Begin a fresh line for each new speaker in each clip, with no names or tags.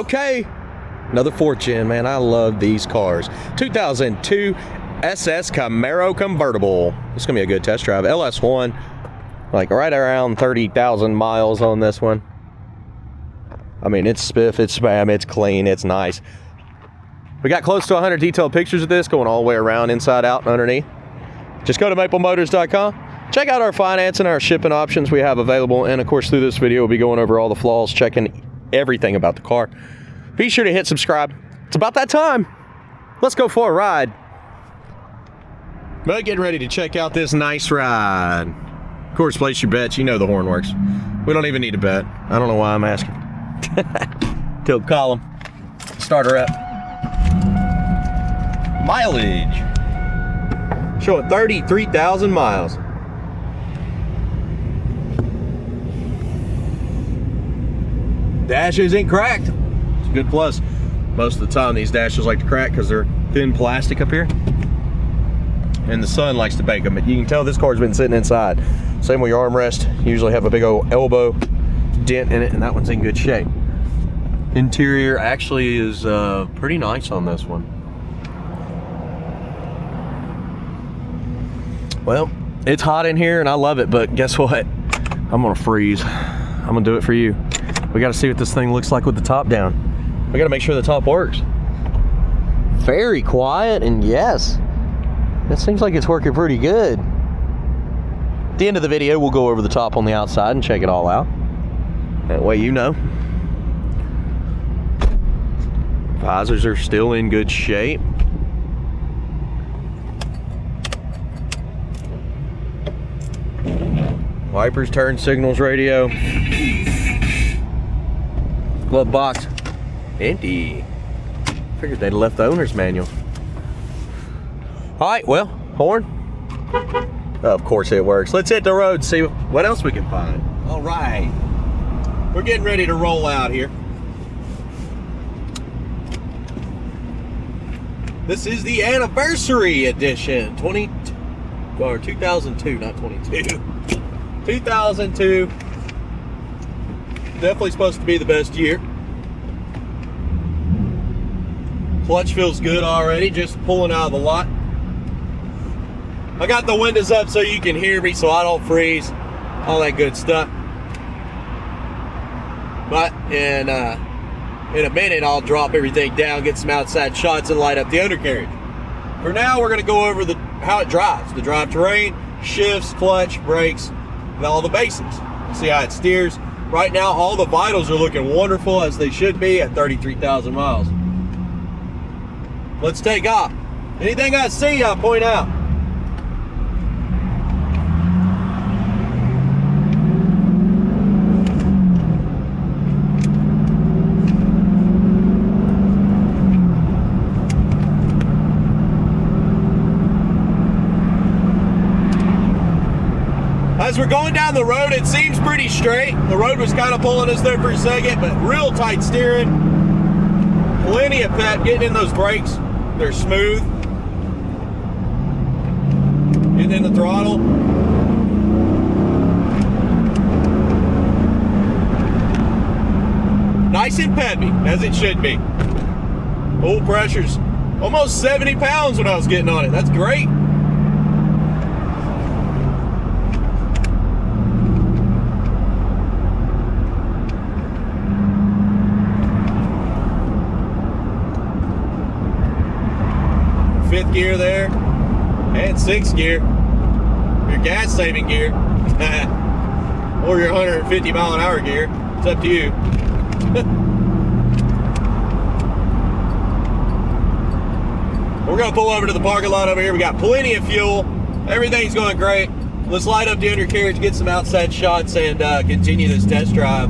Okay, another 4th gen, man. I love these cars. 2002 SS Camaro Convertible. It's gonna be a good test drive. LS1, like right around 30,000 miles on this one. I mean, it's spiff, it's spam, it's clean, it's nice. We got close to 100 detailed pictures of this going all the way around, inside out, and underneath. Just go to maplemotors.com. Check out our finance and our shipping options we have available. And of course, through this video, we'll be going over all the flaws, checking everything about the car. Be sure to hit subscribe. It's about that time. Let's go for a ride. But getting ready to check out this nice ride. Of course, place your bets. You know the horn works. We don't even need to bet. I don't know why I'm asking. Tilt column. Start her up. Mileage. Showing 33,000 miles. Dash isn't cracked. It's a good plus. Most of the time these dashes like to crack because they're thin plastic up here. And the sun likes to bake them. But you can tell this car's been sitting inside. Same with your armrest. You usually have a big old elbow dent in it, and that one's in good shape. Interior actually is pretty nice on this one. Well, it's hot in here and I love it, but guess what? I'm gonna freeze. I'm gonna do it for you. We gotta see what this thing looks like with the top down. We gotta make sure the top works. Very quiet, and yes, it seems like it's working pretty good. At the end of the video, we'll go over the top on the outside and check it all out. That way you know. Visors are still in good shape. Wipers, turn signals, radio. Glove box, empty. Figured they'd left the owner's manual. All right, well, horn. Of course it works. Let's hit the road, see what else we can find. All right, we're getting ready to roll out here. This is the anniversary edition, 2002, not 22. 2002. Definitely supposed to be the best year. Clutch feels good already, just pulling out of the lot. I got the windows up so you can hear me so I don't freeze, all that good stuff. But in a minute I'll drop everything down, get some outside shots, and light up the undercarriage. For now, we're gonna go over how it drives, the drivetrain, shifts, clutch, brakes, and all the basics. See how it steers. Right now, all the vitals are looking wonderful, as they should be at 33,000 miles. Let's take off. Anything I see, I'll point out. As we're going down the road, it seems pretty straight. The road was kind of pulling us there for a second, but real tight steering. Plenty of pep getting in those brakes. They're smooth. Getting in the throttle. Nice and peppy, as it should be. Oil pressure's almost 70 pounds when I was getting on it. That's great. Fifth gear there, and sixth gear, your gas saving gear, or your 150 mile an hour gear. It's up to you. We're gonna pull over to the parking lot over here. We got plenty of fuel. Everything's going great. Let's light up the undercarriage, get some outside shots, and continue this test drive.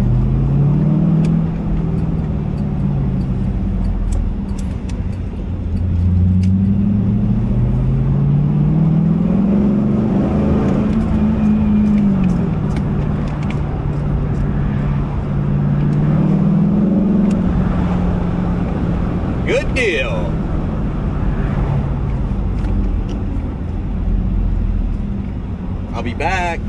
Good deal. I'll be back.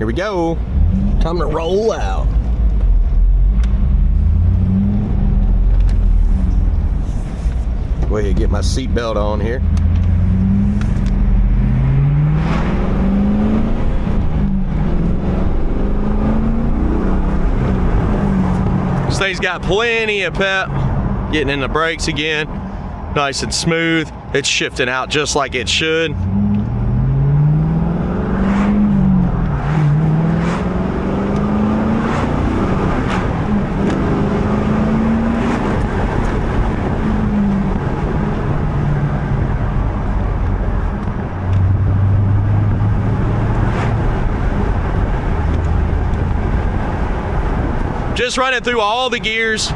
Here we go. Time to roll out. Go ahead and get my seatbelt on here. This thing's got plenty of pep. Getting in the brakes again. Nice and smooth. It's shifting out just like it should. Just running through all the gears,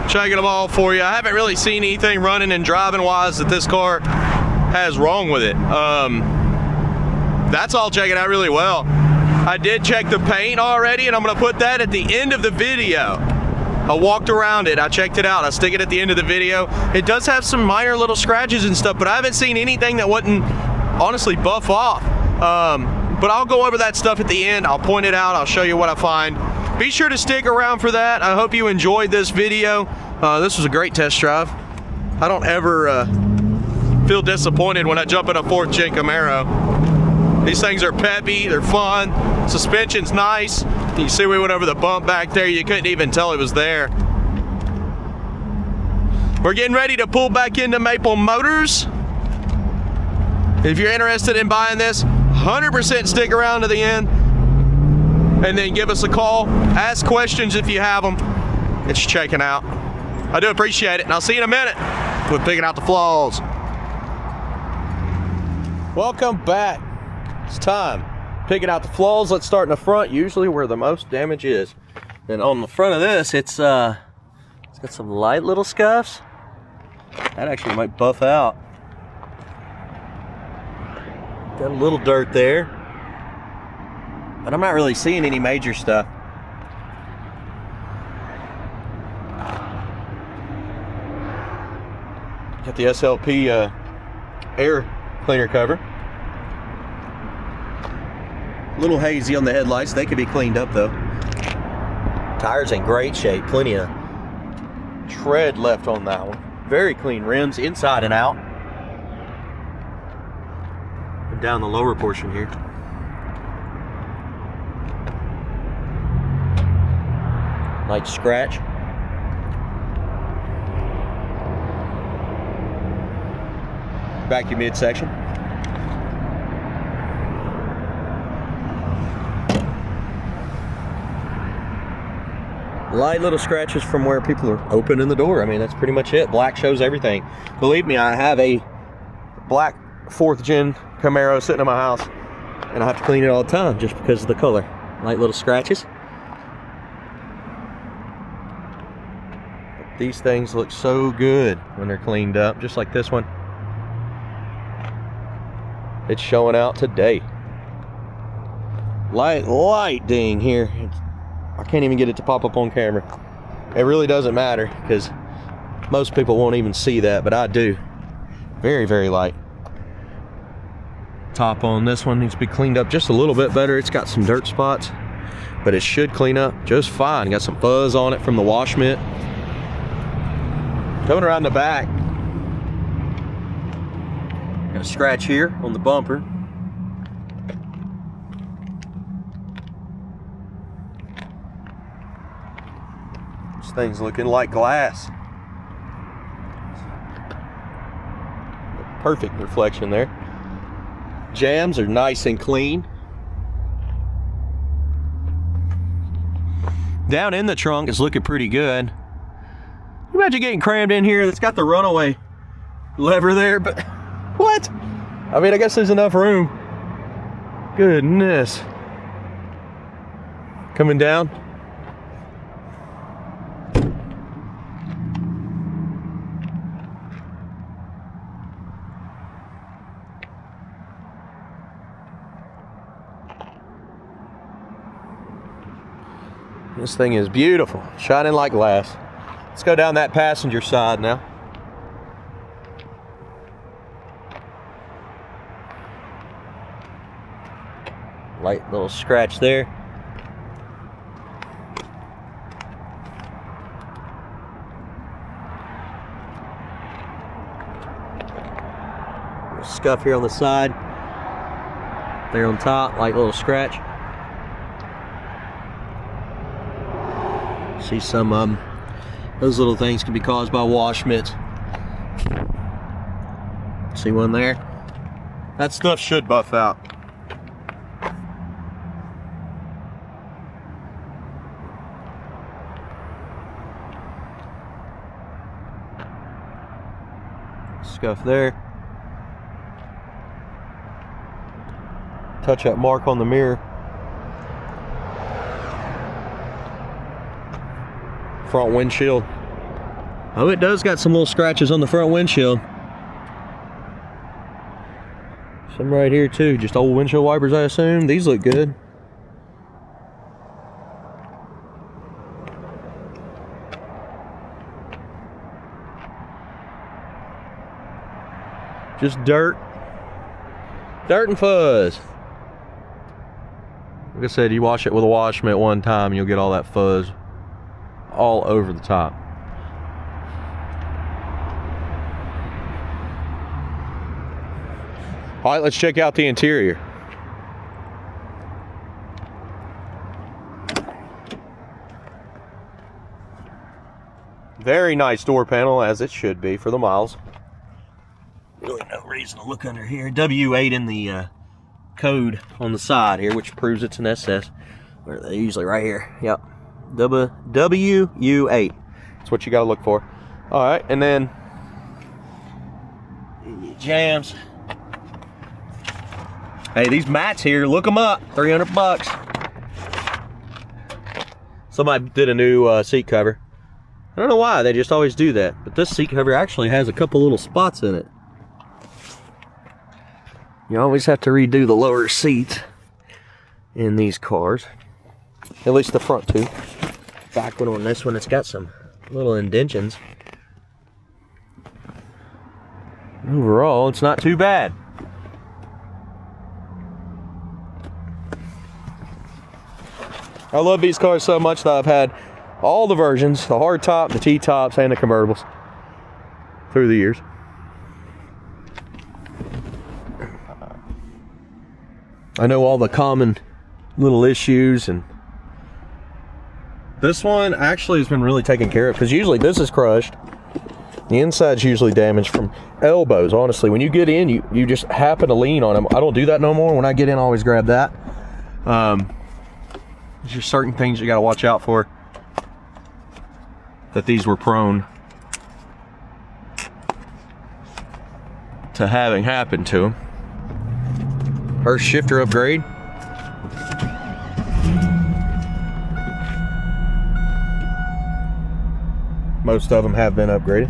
checking them all for you. I haven't really seen anything running and driving wise that this car has wrong with it. That's all checking out really well. I did check the paint already, and I'm gonna put that at the end of the video. I walked around it, I checked it out, I stick it at the end of the video. It does have some minor little scratches and stuff, but I haven't seen anything that wouldn't honestly buff off. But I'll go over that stuff at the end. I'll point it out, I'll show you what I find. Be sure to stick around for that. I hope you enjoyed this video. This was a great test drive. I don't ever feel disappointed when I jump in a 4th gen Camaro. These things are peppy, they're fun, suspension's nice. You see we went over the bump back there, you couldn't even tell it was there. We're getting ready to pull back into Maple Motors. If you're interested in buying this, 100% stick around to the end. And then give us a call, ask questions if you have them. It's checking out. I do appreciate it, and I'll see you in a minute with picking out the flaws. Welcome back. It's time. Picking out the flaws. Let's start in the front, usually where the most damage is. And on the front of this, it's got some light little scuffs. That actually might buff out. Got a little dirt there. But I'm not really seeing any major stuff. Got the SLP air cleaner cover. A little hazy on the headlights. They could be cleaned up though. Tires in great shape. Plenty of tread left on that one. Very clean rims inside and out. And down the lower portion here. Light scratch. Vacuum midsection. Light little scratches from where people are opening the door. I mean, that's pretty much it. Black shows everything. Believe me, I have a black 4th gen Camaro sitting in my house, and I have to clean it all the time just because of the color. Light little scratches. These things look so good when they're cleaned up, just like this one. It's showing out today. Light ding here. I can't even get it to pop up on camera. It really doesn't matter because most people won't even see that, but I do. Very, very light. Top on this one needs to be cleaned up just a little bit better. It's got some dirt spots, but it should clean up just fine. Got some fuzz on it from the wash mitt. Coming around the back, got a scratch here on the bumper. This thing's looking like glass. Perfect reflection there. Jams are nice and clean. Down in the trunk is looking pretty good. Imagine getting crammed in here. It's got the runaway lever there, but what? I mean, I guess there's enough room. Goodness. Coming down. This thing is beautiful, shining like glass. Let's go down that passenger side now. Light little scratch there. Scuff here on the side. There on top, like a little scratch. See some those little things can be caused by wash mitts. See one there? That stuff should buff out. Scuff there. Touch that mark on the mirror. Front windshield. Oh, it does got some little scratches on the front windshield. Some right here too. Just old windshield wipers, I assume. These look good. Just dirt. Dirt and fuzz. Like I said, you wash it with a wash mitt one time and you'll get all that fuzz all over the top. All right, let's check out the interior. Very nice door panel, as it should be for the miles. Really no reason to look under here. W8 in the code on the side here, which proves it's an SS. Where are they usually? Right here. Yep. WU8. That's what you got to look for. All right, and then jams. Hey, these mats here, look them up. 300 bucks. Somebody did a new seat cover. I don't know why, they just always do that. But this seat cover actually has a couple little spots in it. You always have to redo the lower seats in these cars. At least the front two. Back one on this one, it's got some little indentions. Overall, it's not too bad. I love these cars so much that I've had all the versions, the hard top, the T-tops, and the convertibles through the years. I know all the common little issues, and this one actually has been really taken care of, because usually this is crushed. The inside's usually damaged from elbows, honestly. When you get in, you just happen to lean on them. I don't do that no more. When I get in, I always grab that. There's just certain things you got to watch out for that these were prone to having happen to them. Hurst shifter upgrade. Most of them have been upgraded.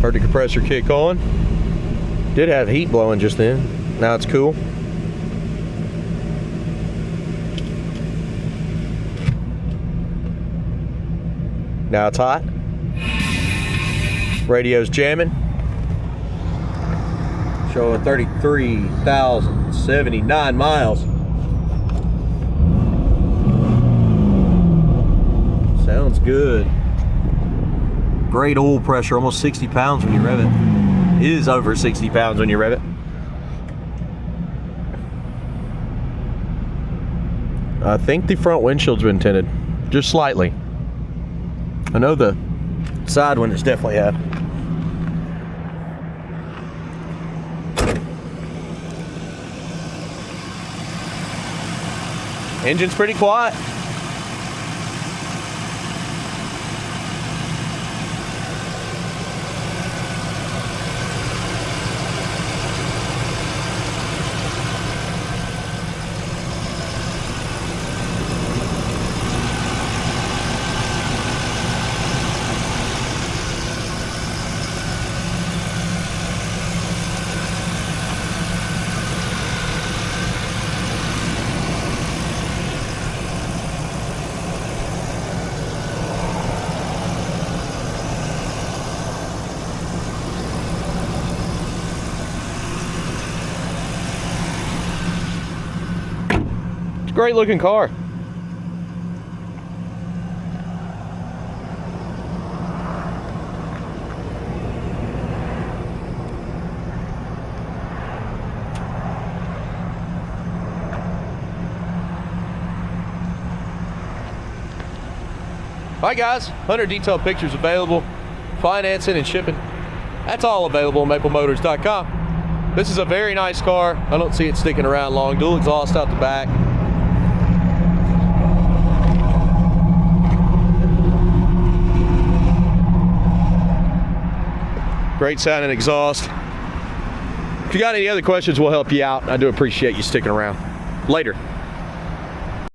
Heard the compressor kick on. Did have heat blowing just then. Now it's cool. Now it's hot. Radio's jamming. Showing 33,079 miles. Sounds good. Great oil pressure, almost 60 pounds when you rev it. It is over 60 pounds when you rev it. I think the front windshield's been tinted, just slightly. I know the side one is definitely have. Engine's pretty quiet. a great looking car. Alright guys, 100 detailed pictures available, financing and shipping. That's all available on maplemotors.com. This is a very nice car. I don't see it sticking around long. Dual exhaust out the back. Great sounding exhaust. If you got any other questions, we'll help you out. I do appreciate you sticking around. Later.